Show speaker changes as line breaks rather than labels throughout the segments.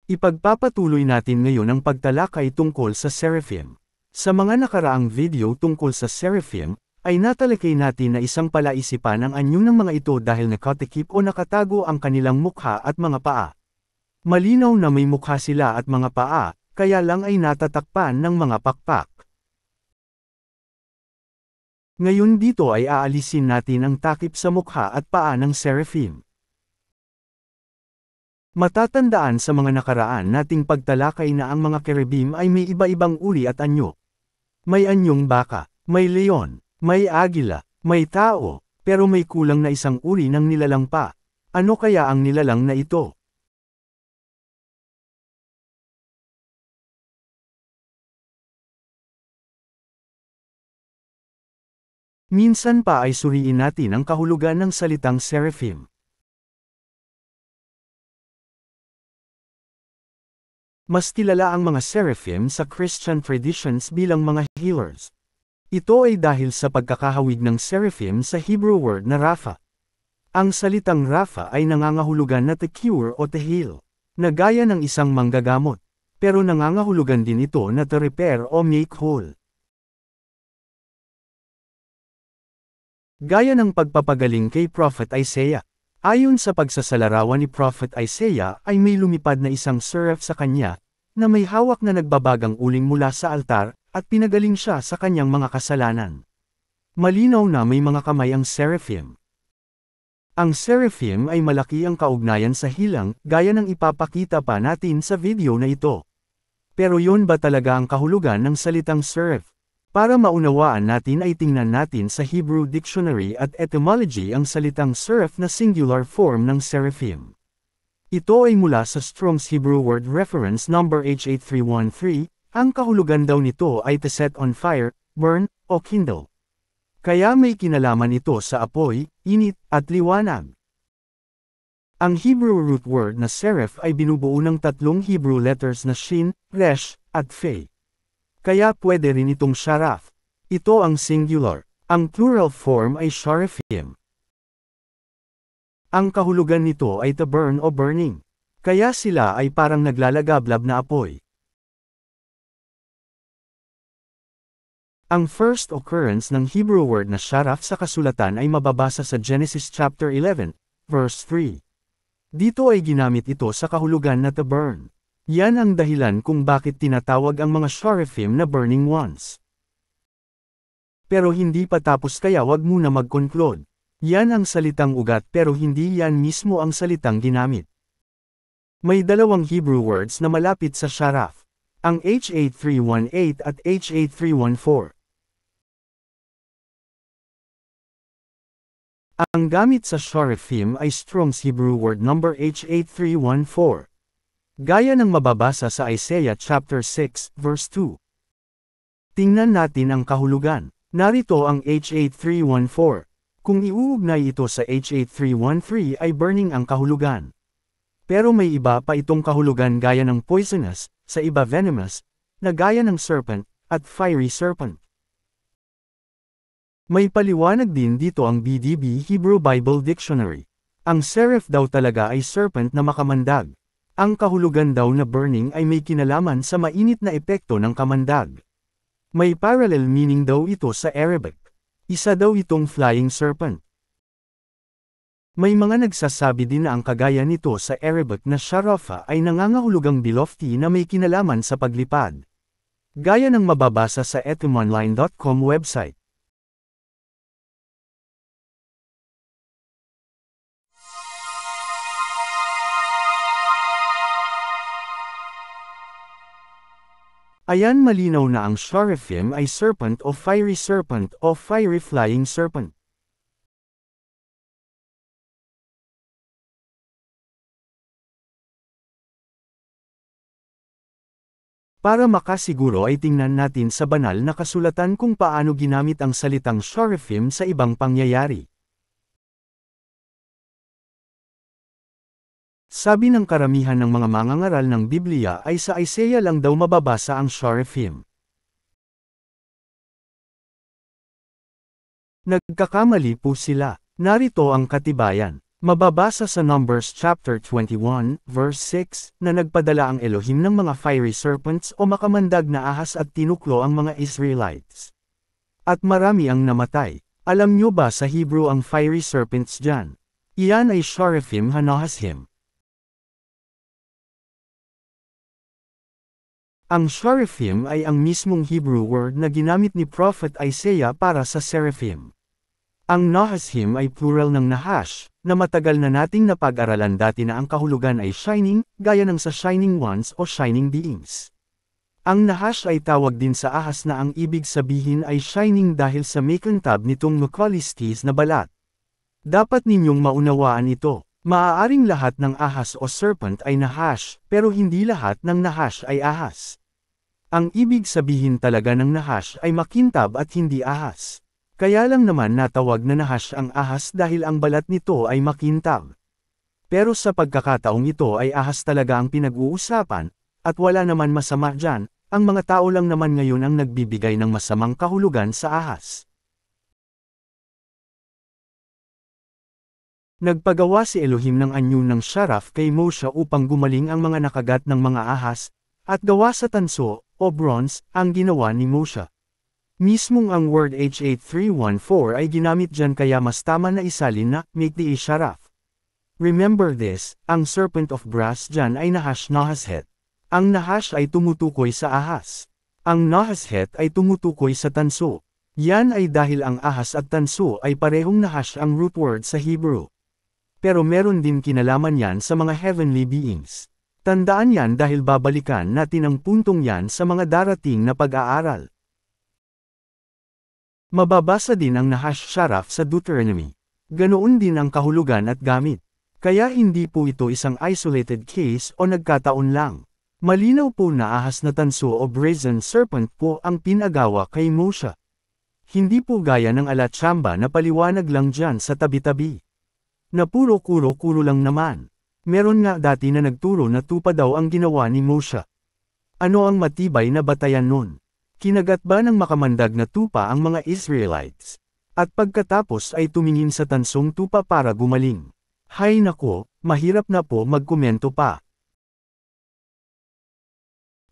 Ipagpapatuloy natin ngayon ang pagtalakay tungkol sa seraphim. Sa mga nakaraang video tungkol sa seraphim, ay natalakay natin na isang palaisipan ang anyo ng mga ito dahil nakatikip o nakatago ang kanilang mukha at mga paa. Malinaw na may mukha sila at mga paa, kaya lang ay natatakpan ng mga pakpak. Ngayon dito ay aalisin natin ang takip sa mukha at paa ng seraphim. Matatandaan sa mga nakaraan nating pagtalakay na ang mga kerubim ay may iba-ibang uri at anyo. May anyong baka, may leon, may agila, may tao, pero may kulang na isang uri ng nilalang pa. Ano kaya ang nilalang na ito? Minsan pa ay suriin natin ang kahulugan ng salitang seraphim. Mas kilala ang mga seraphim sa Christian traditions bilang mga healers. Ito ay dahil sa pagkakahawig ng seraphim sa Hebrew word na Rapha. Ang salitang Rapha ay nangangahulugan na to cure o to heal, na gaya ng isang manggagamot, pero nangangahulugan din ito na to repair o make whole. Gaya ng pagpapagaling kay Prophet Isaiah. Ayon sa pagsasalarawan ni Prophet Isaiah ay may lumipad na isang seraph sa kanya, na may hawak na nagbabagang uling mula sa altar, at pinagaling siya sa kanyang mga kasalanan. Malinaw na may mga kamay ang seraphim. Ang seraphim ay malaki ang kaugnayan sa hilang, gaya ng ipapakita pa natin sa video na ito. Pero yun ba talaga ang kahulugan ng salitang seraph? Para maunawaan natin ay tingnan natin sa Hebrew Dictionary at Etymology ang salitang seraph na singular form ng seraphim. Ito ay mula sa Strong's Hebrew Word Reference number H8313, ang kahulugan daw nito ay to set on fire, burn, o kindle. Kaya may kinalaman ito sa apoy, init, at liwanag. Ang Hebrew root word na seraph ay binubuo ng tatlong Hebrew letters na shin, resh, at fe. Kaya pwede rin itong sharaf. Ito ang singular. Ang plural form ay sharaphim. Ang kahulugan nito ay to burn o burning. Kaya sila ay parang naglalagablab na apoy. Ang first occurrence ng Hebrew word na sharaf sa kasulatan ay mababasa sa Genesis chapter 11, verse 3. Dito ay ginamit ito sa kahulugan na to burn. Yan ang dahilan kung bakit tinatawag ang mga seraphim na burning ones. Pero hindi pa tapos kaya wag muna mag-conclude. Yan ang salitang ugat pero hindi yan mismo ang salitang ginamit. May dalawang Hebrew words na malapit sa sharaf. Ang H8318 at H8314. Ang gamit sa seraphim ay Strong's Hebrew word number H8314. Gaya ng mababasa sa Isaiah chapter 6, verse 2. Tingnan natin ang kahulugan. Narito ang H8314. Kung iuugnay ito sa H8313 ay burning ang kahulugan. Pero may iba pa itong kahulugan gaya ng poisonous, sa iba venomous, na gaya ng serpent, at fiery serpent. May paliwanag din dito ang BDB Hebrew Bible Dictionary. Ang seraph daw talaga ay serpent na makamandag. Ang kahulugan daw na burning ay may kinalaman sa mainit na epekto ng kamandag. May parallel meaning daw ito sa Arabic. Isa daw itong flying serpent. May mga nagsasabi din na ang kagaya nito sa Arabic na sharafa ay nangangahulugang bilofti na may kinalaman sa paglipad. Gaya ng mababasa sa etymonline.com website. Ayan malinaw na ang seraphim ay serpent o fiery flying serpent. Para makasiguro ay tingnan natin sa banal na kasulatan kung paano ginamit ang salitang seraphim sa ibang pangyayari. Sabi ng karamihan ng mga mangangaral ng Biblia ay sa Isaiah lang daw mababasa ang seraphim. Nagkakamali po sila. Narito ang katibayan. Mababasa sa Numbers chapter 21, verse 6, na nagpadala ang Elohim ng mga fiery serpents o makamandag na ahas at tinuklo ang mga Israelites. At marami ang namatay. Alam nyo ba sa Hebrew ang fiery serpents dyan? Iyan ay Seraphim Hanahashim. Ang Seraphim ay ang mismong Hebrew word na ginamit ni Prophet Isaiah para sa Seraphim. Ang Nahashim ay plural ng Nahash, na matagal na nating napag-aralan dati na ang kahulugan ay shining, gaya ng sa shining ones o shining beings. Ang Nahash ay tawag din sa ahas na ang ibig sabihin ay shining dahil sa makintab nitong nucleustes na balat. Dapat ninyong maunawaan ito. Maaaring lahat ng ahas o serpent ay Nahash, pero hindi lahat ng Nahash ay ahas. Ang ibig sabihin talaga ng Nahash ay makintab at hindi ahas. Kaya lang naman natawag na Nahash ang ahas dahil ang balat nito ay makintab. Pero sa pagkakataong ito ay ahas talaga ang pinag-uusapan, at wala naman masama dyan, ang mga tao lang naman ngayon ang nagbibigay ng masamang kahulugan sa ahas. Nagpagawa si Elohim ng anyo ng Sharaf kay Moshe upang gumaling ang mga nakagat ng mga ahas, at gawa sa tanso, o bronze, ang ginawa ni Moshe. Mismong ang word H8314 ay ginamit dyan kaya mas tama na isalin na, make the Sharaf. Remember this, ang serpent of brass dyan ay Nahash Nahashet. Ang Nahash ay tumutukoy sa ahas. Ang Nahashet ay tumutukoy sa tanso. Yan ay dahil ang ahas at tanso ay parehong Nahash ang root word sa Hebrew. Pero meron din kinalaman yan sa mga heavenly beings. Tandaan yan dahil babalikan natin ang puntong yan sa mga darating na pag-aaral. Mababasa din ang Nahash Sharaf sa Deuteronomy. Ganoon din ang kahulugan at gamit. Kaya hindi po ito isang isolated case o nagkataon lang. Malinaw po na ahas na tanso o brazen serpent po ang pinagawa kay Moshe. Hindi po gaya ng alatsamba na paliwanag lang dyan sa tabi-tabi. Na puro kuro-kuro lang naman. Meron nga dati na nagturo na tupa daw ang ginawa ni Moshe. Ano ang matibay na batayan nun? Kinagat ba ng makamandag na tupa ang mga Israelites? At pagkatapos ay tumingin sa tansong tupa para gumaling. Hay nako, mahirap na po magkomento pa.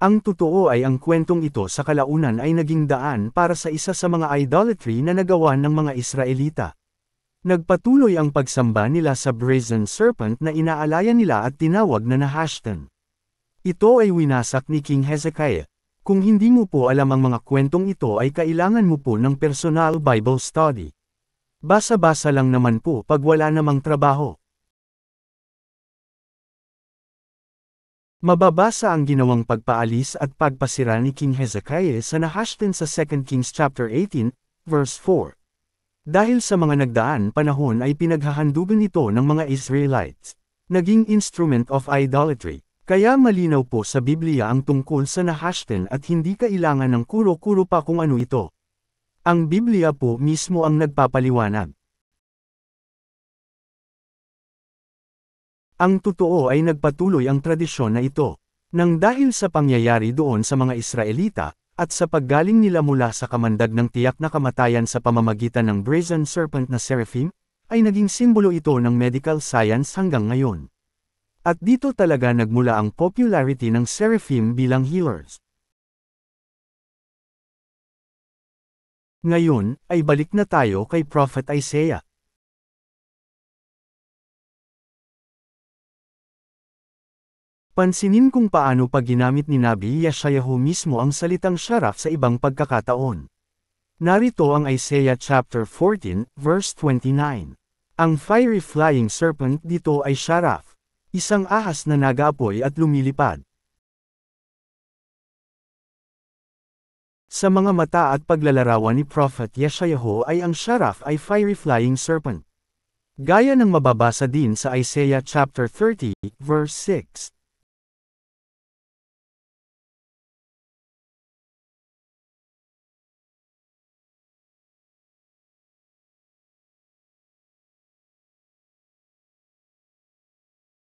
Ang totoo ay ang kwentong ito sa kalaunan ay naging daan para sa isa sa mga idolatry na nagawa ng mga Israelita. Nagpatuloy ang pagsamba nila sa brazen serpent na inaalayan nila at tinawag na Nahashtan. Ito ay winasak ni King Hezekiah. Kung hindi mo po alam ang mga kwentong ito ay kailangan mo po ng personal Bible study. Basa-basa lang naman po pag wala namang trabaho. Mababasa ang ginawang pagpaalis at pagpasira ni King Hezekiah sa Nahashtan sa 2 Kings chapter 18, verse 4. Dahil sa mga nagdaan panahon ay pinaghahandugan ito ng mga Israelites. Naging instrument of idolatry. Kaya malinaw po sa Biblia ang tungkol sa Nahashtan at hindi kailangan ng kuro-kuro pa kung ano ito. Ang Biblia po mismo ang nagpapaliwanag. Ang totoo ay nagpatuloy ang tradisyon na ito. Nang dahil sa pangyayari doon sa mga Israelita, at sa paggaling nila mula sa kamandag ng tiyak na kamatayan sa pamamagitan ng brazen serpent na seraphim, ay naging simbolo ito ng medical science hanggang ngayon. At dito talaga nagmula ang popularity ng seraphim bilang healers. Ngayon, ay balik na tayo kay Prophet Isaiah. Pansinin kung paano pa ginamit ni Nabi Yeshayahu mismo ang salitang Sharaf sa ibang pagkakataon. Narito ang Isaiah chapter 14, verse 29. Ang fiery flying serpent dito ay Sharaf. Isang ahas na nag-aapoy at lumilipad. Sa mga mata at paglalarawan ni Prophet Yeshayahu ay ang Sharaf ay fiery flying serpent. Gaya ng mababasa din sa Isaiah chapter 30, verse 6.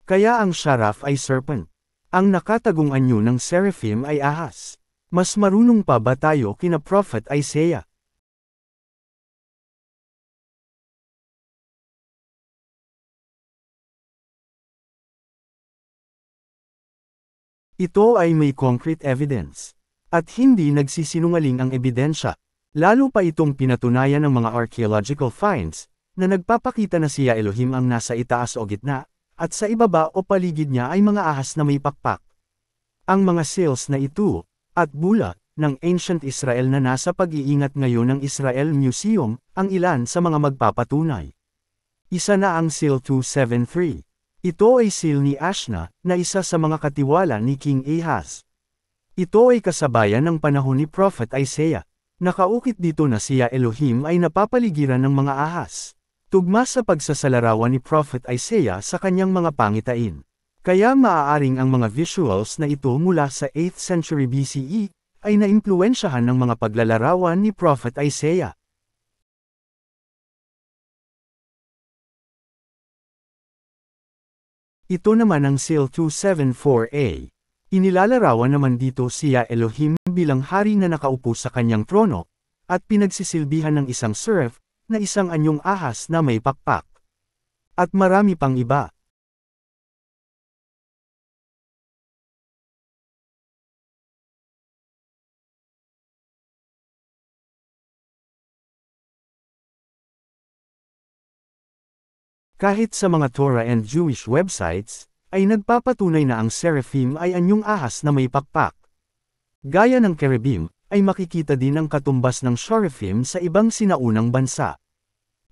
Kaya ang Sharaf ay serpent. Ang nakatagong anyo ng seraphim ay ahas. Mas marunong pa ba tayo kina Prophet Isaiah? Ito ay may concrete evidence. At hindi nagsisinungaling ang ebidensya. Lalo pa itong pinatunayan ng mga archaeological finds, na nagpapakita na siya Elohim ang nasa itaas o gitna, at sa ibaba o paligid niya ay mga ahas na may pakpak. Ang mga seals na ito, at bula, ng ancient Israel na nasa pag-iingat ngayon ng Israel Museum, ang ilan sa mga magpapatunay. Isa na ang Seal 273. Ito ay seal ni Ashna, na isa sa mga katiwala ni King Ahaz. Ito ay kasabayan ng panahon ni Prophet Isaiah. Nakaukit dito na siya Elohim ay napapaligiran ng mga ahas. Tugma sa pagsasalarawan ni Prophet Isaiah sa kanyang mga pangitain. Kaya maaaring ang mga visuals na ito mula sa 8th century BCE, ay naimpluwensyahan ng mga paglalarawan ni Prophet Isaiah. Ito naman ang Seal 274a. Inilalarawan naman dito siya Elohim bilang hari na nakaupo sa kanyang trono, at pinagsisilbihan ng isang seraph, na isang anyong ahas na may pakpak. At marami pang iba. Kahit sa mga Torah and Jewish websites, ay nagpapatunay na ang seraphim ay anyong ahas na may pakpak. Gaya ng cherubim, ay makikita din ang katumbas ng seraphim sa ibang sinaunang bansa.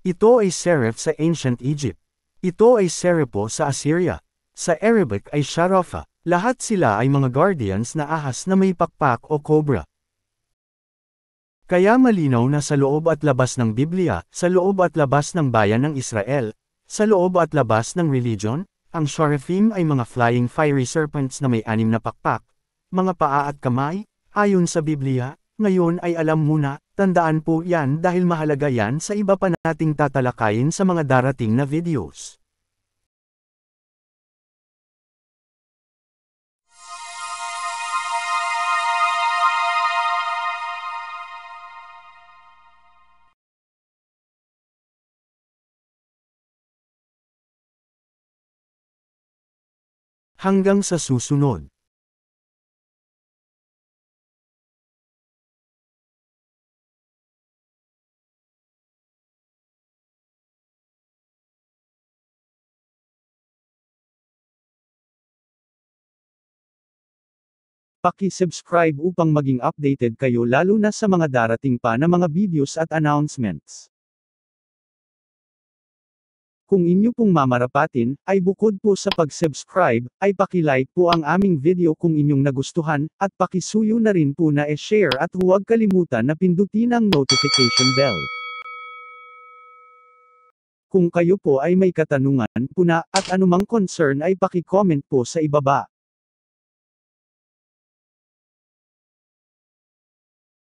Ito ay seraph sa ancient Egypt. Ito ay serapho sa Assyria. Sa Arabic ay sharafa. Lahat sila ay mga guardians na ahas na may pakpak o cobra. Kaya malinaw na sa loob at labas ng Biblia, sa loob at labas ng bayan ng Israel, sa loob at labas ng religion, ang seraphim ay mga flying fiery serpents na may 6 na pakpak, mga paa at kamay, ayon sa Biblia. Ngayon ay alam mo na, tandaan po yan dahil mahalaga yan sa iba pa nating tatalakayin sa mga darating na videos. Hanggang sa susunod. Paki-subscribe upang maging updated kayo lalo na sa mga darating pa na mga videos at announcements. Kung inyo pong mamarapatin, ay bukod po sa pag-subscribe, ay paki-like po ang aming video kung inyong nagustuhan, at pakisuyo na rin po na e-share at huwag kalimutan na pindutin ang notification bell. Kung kayo po ay may katanungan po na, at anumang concern ay paki-comment po sa ibaba.